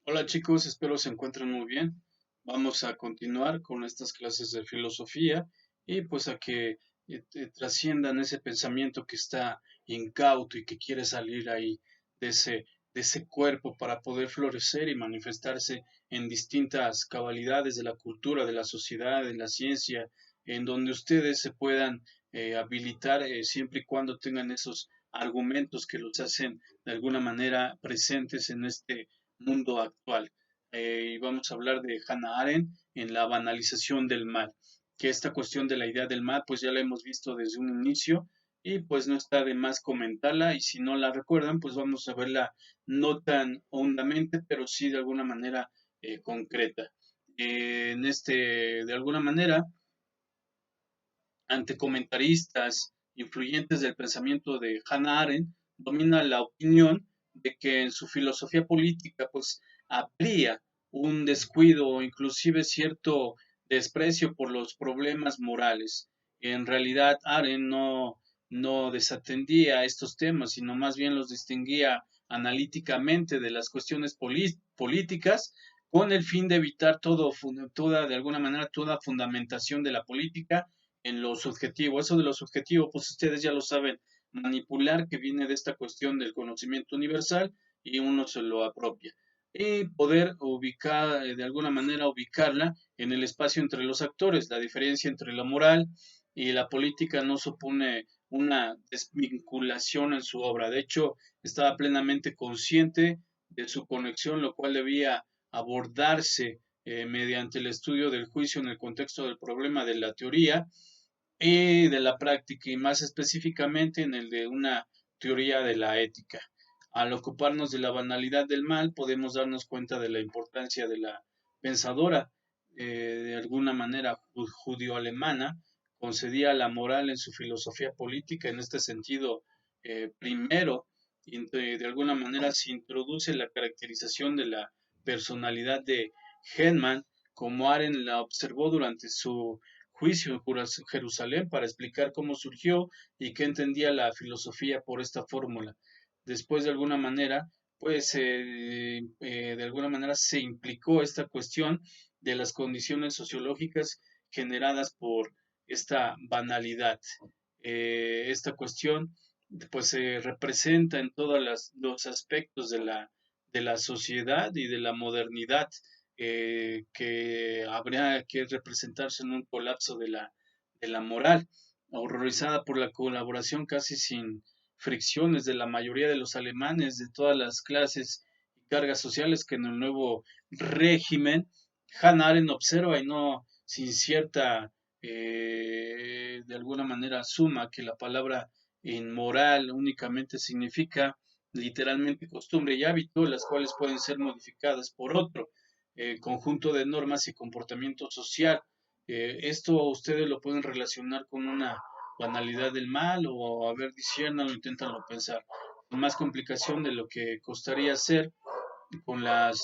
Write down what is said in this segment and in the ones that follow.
Hola chicos, espero se encuentren muy bien. Vamos a continuar con estas clases de filosofía y pues a que trasciendan ese pensamiento que está incauto y que quiere salir ahí de de ese cuerpo para poder florecer y manifestarse en distintas cabalidades de la cultura, de la sociedad, de la ciencia, en donde ustedes se puedan habilitar siempre y cuando tengan esos argumentos que los hacen de alguna manera presentes en este mundo actual. Y vamos a hablar de Hannah Arendt en la banalización del mal, que esta cuestión de la idea del mal, pues ya la hemos visto desde un inicio y pues no está de más comentarla y si no la recuerdan, pues vamos a verla no tan hondamente, pero sí de alguna manera concreta. De alguna manera, ante comentaristas influyentes del pensamiento de Hannah Arendt, domina la opinión de que en su filosofía política pues habría un descuido o inclusive cierto desprecio por los problemas morales. En realidad Arendt no desatendía estos temas, sino más bien los distinguía analíticamente de las cuestiones políticas con el fin de evitar de alguna manera, toda fundamentación de la política en lo subjetivo. Eso de lo subjetivo, pues ustedes ya lo saben, manipular que viene de esta cuestión del conocimiento universal y uno se lo apropia. Y poder ubicar, de alguna manera, ubicarla en el espacio entre los actores. La diferencia entre la moral y la política no supone una desvinculación en su obra. De hecho, estaba plenamente consciente de su conexión, lo cual debía abordarse mediante el estudio del juicio en el contexto del problema de la teoría y de la práctica, y más específicamente en el de una teoría de la ética. Al ocuparnos de la banalidad del mal, podemos darnos cuenta de la importancia de la pensadora, de alguna manera judío-alemana, concedía la moral en su filosofía política. En este sentido, primero, de alguna manera se introduce la caracterización de la personalidad de Henman, como Arendt la observó durante su juicio en Jerusalén para explicar cómo surgió y qué entendía la filosofía por esta fórmula. Después, de alguna manera, pues de alguna manera se implicó esta cuestión de las condiciones sociológicas generadas por esta banalidad. Esta cuestión pues se representa en todos los aspectos de de la sociedad y de la modernidad, que habría que representarse en un colapso de de la moral, horrorizada por la colaboración casi sin fricciones de la mayoría de los alemanes de todas las clases y cargas sociales que en el nuevo régimen Hannah Arendt observa y no sin cierta, de alguna manera, suma que la palabra inmoral únicamente significa literalmente costumbre y hábito, las cuales pueden ser modificadas por otro conjunto de normas y comportamiento social. Esto ustedes lo pueden relacionar con una banalidad del mal o a ver, disciérnalo, inténtalo pensar. Con más complicación de lo que costaría hacer con las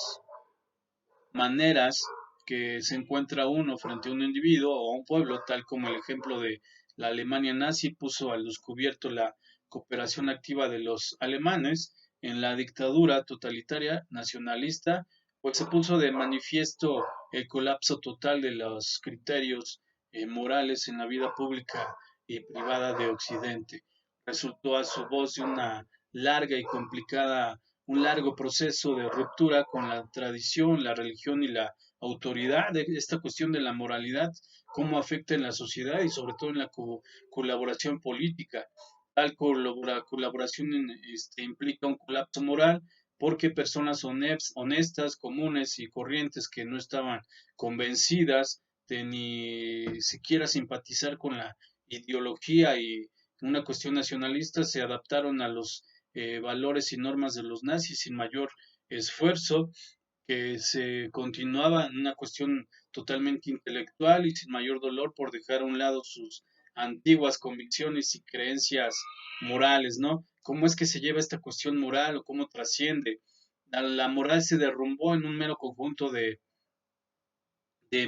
maneras que se encuentra uno frente a un individuo o a un pueblo, tal como el ejemplo de la Alemania nazi puso al descubierto la cooperación activa de los alemanes en la dictadura totalitaria nacionalista, pues se puso de manifiesto el colapso total de los criterios morales en la vida pública y privada de Occidente. Resultó a su voz de una larga y complicada un largo proceso de ruptura con la tradición, la religión y la autoridad, de esta cuestión de la moralidad, cómo afecta en la sociedad y sobre todo en la colaboración política. Tal colaboración implica un colapso moral porque personas honestas, comunes y corrientes que no estaban convencidas de ni siquiera simpatizar con la ideología y una cuestión nacionalista se adaptaron a los valores y normas de los nazis sin mayor esfuerzo, que se continuaba en una cuestión totalmente intelectual y sin mayor dolor por dejar a un lado sus antiguas convicciones y creencias morales, ¿no? ¿Cómo es que se lleva esta cuestión moral o cómo trasciende? La moral se derrumbó en un mero conjunto de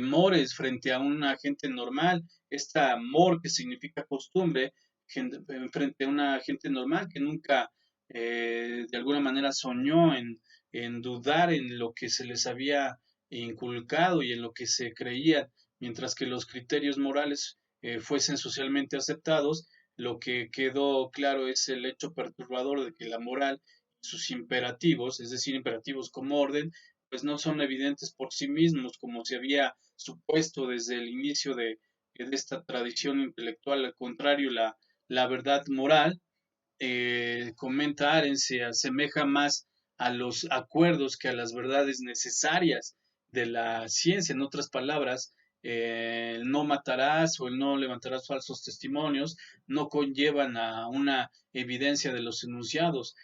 mores frente a una gente normal, esta amor que significa costumbre, frente a una gente normal que nunca de alguna manera soñó en dudar en lo que se les había inculcado y en lo que se creía, mientras que los criterios morales fuesen socialmente aceptados. Lo que quedó claro es el hecho perturbador de que la moral y sus imperativos, es decir, imperativos como orden, pues no son evidentes por sí mismos, como se había supuesto desde el inicio de esta tradición intelectual. Al contrario, la verdad moral, comenta Aren, se asemeja más a los acuerdos que a las verdades necesarias de la ciencia. En otras palabras, el no matarás o el no levantarás falsos testimonios no conllevan a una evidencia de los enunciados.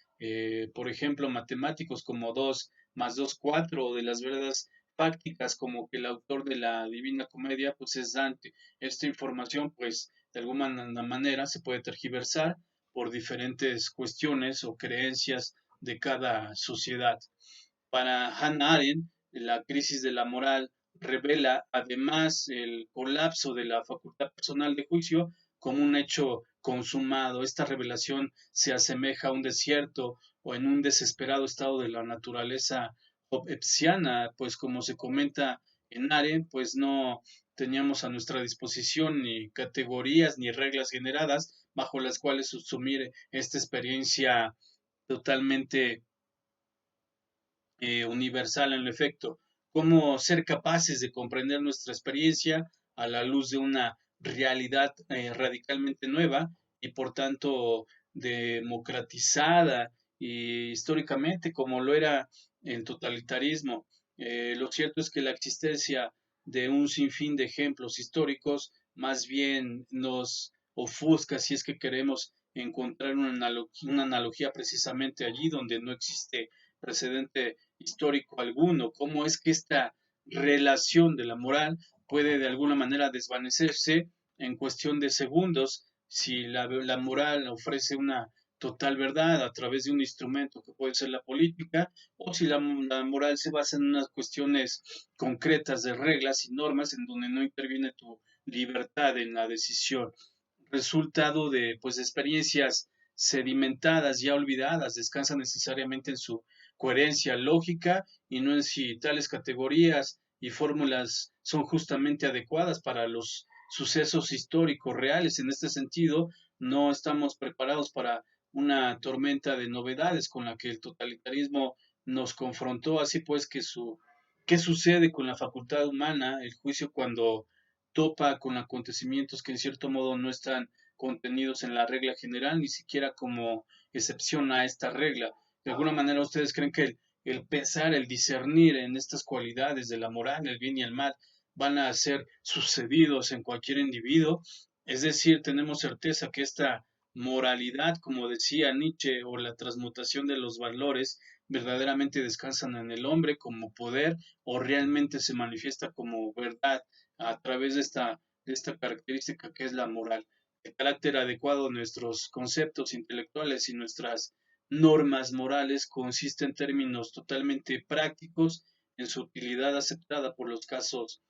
Por ejemplo, matemáticos como 2 más 2 4, o de las verdades fácticas como que el autor de la Divina Comedia pues es Dante. Esta información pues de alguna manera se puede tergiversar por diferentes cuestiones o creencias de cada sociedad. Para Hannah Arendt, la crisis de la moral revela además el colapso de la facultad personal de juicio como un hecho consumado. Esta revelación se asemeja a un desierto o en un desesperado estado de la naturaleza hobbesiana, pues como se comenta en Arendt, pues no teníamos a nuestra disposición ni categorías ni reglas generadas bajo las cuales subsumir esta experiencia totalmente universal en efecto. Cómo ser capaces de comprender nuestra experiencia a la luz de una realidad radicalmente nueva y por tanto democratizada y históricamente como lo era el totalitarismo. Lo cierto es que la existencia de un sinfín de ejemplos históricos más bien nos ofusca si es que queremos encontrar una analogía precisamente allí donde no existe precedente histórico alguno. ¿Cómo es que esta relación de la moral puede de alguna manera desvanecerse en cuestión de segundos si la moral ofrece una total verdad a través de un instrumento que puede ser la política, o si la moral se basa en unas cuestiones concretas de reglas y normas en donde no interviene tu libertad en la decisión? Resultado de pues experiencias sedimentadas, ya olvidadas, descansa necesariamente en su coherencia lógica y no en si tales categorías y fórmulas son justamente adecuadas para los sucesos históricos reales. En este sentido, no estamos preparados para una tormenta de novedades con la que el totalitarismo nos confrontó. Así pues, ¿qué sucede con la facultad humana, el juicio, cuando topa con acontecimientos que en cierto modo no están contenidos en la regla general, ni siquiera como excepción a esta regla? ¿De alguna manera ustedes creen que el pensar, el discernir en estas cualidades de la moral, el bien y el mal, van a ser sucedidos en cualquier individuo? Es decir, tenemos certeza que esta moralidad, como decía Nietzsche, o la transmutación de los valores, verdaderamente descansan en el hombre como poder o realmente se manifiesta como verdad a través de esta característica que es la moral. El carácter adecuado de nuestros conceptos intelectuales y nuestras normas morales consiste en términos totalmente prácticos en su utilidad aceptada por los casos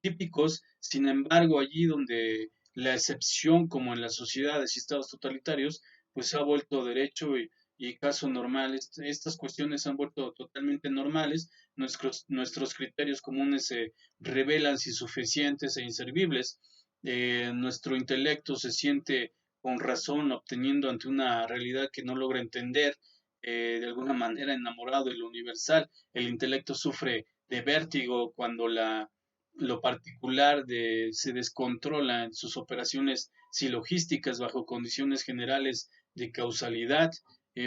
típicos. Sin embargo, allí donde la excepción, como en las sociedades y estados totalitarios, pues se ha vuelto derecho y caso normal. Estas cuestiones se han vuelto totalmente normales. Nuestros criterios comunes se revelan insuficientes e inservibles. Nuestro intelecto se siente con razón obteniendo ante una realidad que no logra entender, de alguna manera enamorado de lo universal. El intelecto sufre de vértigo cuando lo particular se descontrola en sus operaciones silogísticas bajo condiciones generales de causalidad.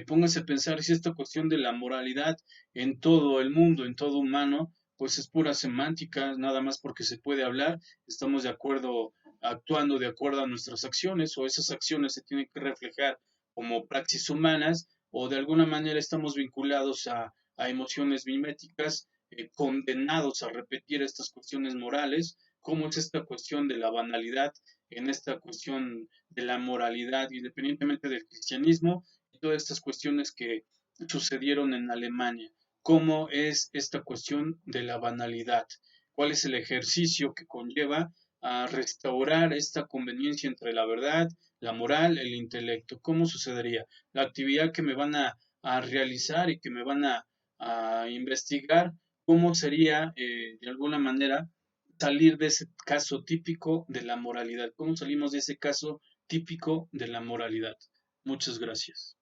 Póngase a pensar si esta cuestión de la moralidad en todo el mundo, en todo humano, pues es pura semántica, nada más porque se puede hablar, estamos de acuerdo, actuando de acuerdo a nuestras acciones, o esas acciones se tienen que reflejar como praxis humanas, o de alguna manera estamos vinculados a emociones miméticas, condenados a repetir estas cuestiones morales. ¿Cómo es esta cuestión de la banalidad en esta cuestión de la moralidad, independientemente del cristianismo y todas estas cuestiones que sucedieron en Alemania? ¿Cómo es esta cuestión de la banalidad? ¿Cuál es el ejercicio que conlleva a restaurar esta conveniencia entre la verdad, la moral, el intelecto. ¿Cómo sucedería? La actividad que me van a realizar y que me van a investigar, ¿cómo sería de alguna manera salir de ese caso típico de la moralidad? ¿Cómo salimos de ese caso típico de la moralidad? Muchas gracias.